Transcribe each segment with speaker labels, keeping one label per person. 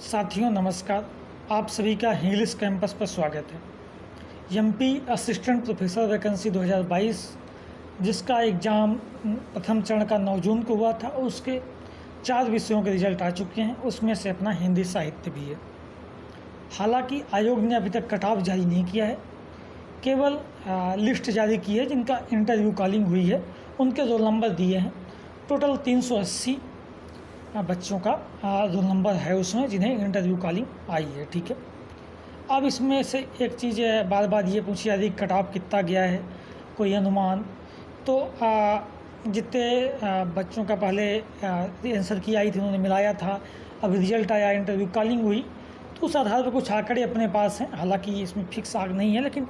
Speaker 1: साथियों नमस्कार। आप सभी का इंग्लिश कैंपस पर स्वागत है। एमपी असिस्टेंट प्रोफेसर वैकेंसी 2022 जिसका एग्ज़ाम प्रथम चरण का 9 जून को हुआ था, उसके 4 विषयों के रिजल्ट आ चुके हैं। उसमें से अपना हिंदी साहित्य भी है। हालांकि आयोग ने अभी तक कट ऑफ जारी नहीं किया है, केवल लिस्ट जारी की है जिनका इंटरव्यू कॉलिंग हुई है, उनके रोल नंबर दिए हैं। टोटल 380 बच्चों का रोल नंबर है उसमें जिन्हें इंटरव्यू कॉलिंग आई है। ठीक है, अब इसमें से एक चीज़ बार बार ये पूछी जा रही है कट ऑफ कितना गया है, कोई अनुमान। तो जितने बच्चों का पहले आंसर की आई थी उन्होंने मिलाया था, अब रिजल्ट आया, इंटरव्यू कॉलिंग हुई, तो उस आधार पर कुछ आंकड़े अपने पास हैं। हालांकि इसमें फिक्स आंक नहीं है, लेकिन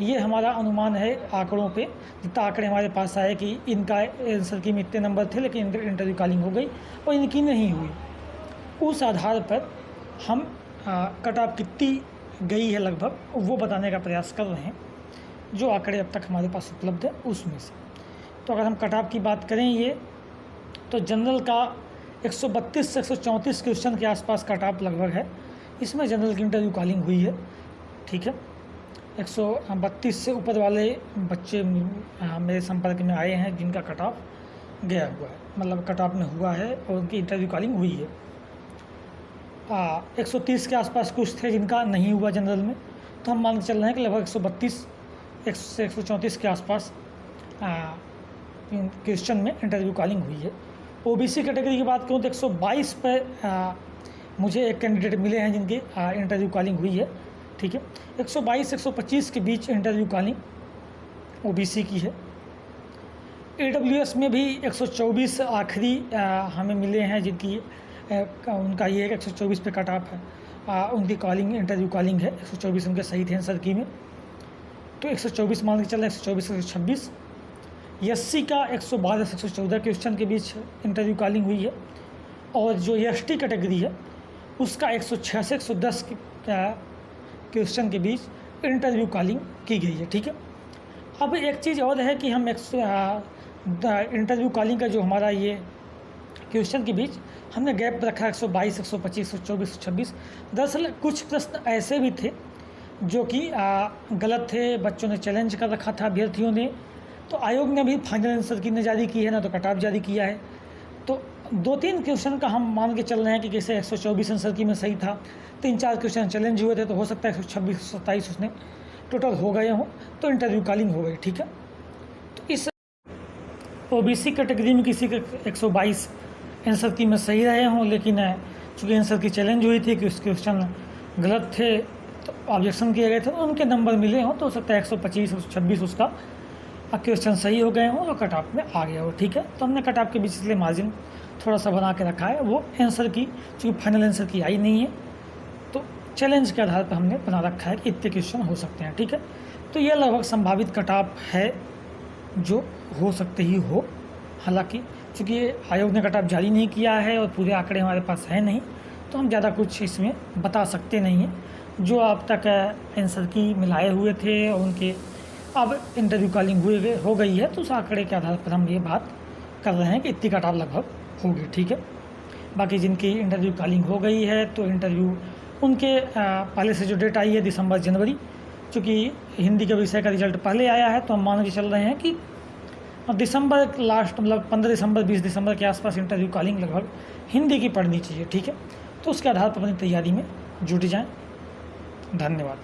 Speaker 1: ये हमारा अनुमान है आंकड़ों पे। जितना आंकड़े हमारे पास आए कि इनका आंसर की में इतने नंबर थे लेकिन इंटरव्यू कॉलिंग हो गई और इनकी नहीं हुई, उस आधार पर हम कट ऑफ कितनी गई है लगभग वो बताने का प्रयास कर रहे हैं, जो आंकड़े अब तक हमारे पास उपलब्ध है उसमें से। तो अगर हम कट ऑफ की बात करें ये, तो जनरल का 132 से 134 क्वेश्चन के आसपास कट ऑफ लगभग है। इसमें जनरल की इंटरव्यू कॉलिंग हुई है। ठीक है, 132 से ऊपर वाले बच्चे मेरे संपर्क में आए हैं जिनका कट ऑफ गया हुआ है, मतलब कट ऑफ में हुआ है और उनकी इंटरव्यू कॉलिंग हुई है। 130 के आसपास कुछ थे जिनका नहीं हुआ जनरल में, तो हम मान के चल रहे हैं कि लगभग 132 से 134 के आसपास क्वेश्चन में इंटरव्यू कॉलिंग हुई है। ओबीसी कैटेगरी की बात करूँ तो 122 पर मुझे एक कैंडिडेट मिले हैं जिनकी इंटरव्यू कॉलिंग हुई है। ठीक है, 122 से 125 के बीच इंटरव्यू कॉलिंग ओबीसी की है। AWS में भी 124 आखिरी हमें मिले हैं जिनकी उनका ये 124 पे कट ऑफ है, उनकी कॉलिंग इंटरव्यू कॉलिंग है। 124 उनके सही थे आंसर की में, तो 124 मान के चल रहे हैं। 124 से 126 SC का 112 से 114 क्वेश्चन के बीच इंटरव्यू कॉलिंग हुई है। और जो ST कैटेगरी है उसका 106 से 110 क्वेश्चन के बीच इंटरव्यू कॉलिंग की गई है। ठीक है, अब एक चीज़ और है कि हम इंटरव्यू कॉलिंग का जो हमारा ये क्वेश्चन के बीच हमने गैप रखा 122, 125, 124, 126। दरअसल कुछ प्रश्न ऐसे भी थे जो कि गलत थे, बच्चों ने चैलेंज कर रखा था अभ्यर्थियों ने, तो आयोग ने भी फाइनल आंसर की न जारी की है ना तो कट ऑफ जारी किया है। तो 2-3 क्वेश्चन का हम मान के चल रहे हैं कि जैसे 124 आंसर की में सही था, 3-4 क्वेश्चन चैलेंज हुए थे, तो हो सकता है 126, 127 उसने टोटल हो गए हों, तो इंटरव्यू कॉलिंग हो गई। ठीक है, तो इस ओबीसी कैटेगरी में किसी के 122 आंसर की में सही रहे हों, लेकिन चूँकि आंसर की चैलेंज हुई थी कि उस क्वेश्चन गलत थे तो ऑब्जेक्शन किए गए थे, उनके नंबर मिले हों, तो हो सकता है 125, 126 उसका क्वेश्चन सही हो गए हों और कट ऑफ में आ गया हो। ठीक है, तो हमने कट ऑफ के बीच इसलिए मार्जिन थोड़ा सा बना के रखा है। वो आंसर की चूँकि फाइनल आंसर की आई नहीं है, तो चैलेंज के आधार पर हमने बना रखा है कि इतने क्वेश्चन हो सकते हैं। ठीक है, तो यह लगभग संभावित कट ऑफ है जो हो सकते ही हो। हालांकि चूँकि आयोग ने कट ऑफ जारी नहीं किया है और पूरे आंकड़े हमारे पास है नहीं, तो हम ज़्यादा कुछ इसमें बता सकते नहीं हैं। जो अब तक आंसर की मिलाए हुए थे और उनके अब इंटरव्यू कॉलिंग हो गई है, तो उस आंकड़े के आधार पर हम ये बात कर रहे हैं कि इतनी कट ऑफ लगभग होगी। ठीक है, बाकी जिनकी इंटरव्यू कॉलिंग हो गई है तो इंटरव्यू उनके पहले से जो डेट आई है दिसंबर जनवरी, चूँकि हिंदी के विषय का रिजल्ट पहले आया है, तो हम मान के चल रहे हैं कि दिसंबर लास्ट, मतलब 15 दिसंबर 20 दिसंबर के आसपास इंटरव्यू कॉलिंग लगभग हिंदी की पड़नी चाहिए। ठीक है, तो उसके आधार पर अपनी तैयारी में जुट जाएँ। धन्यवाद।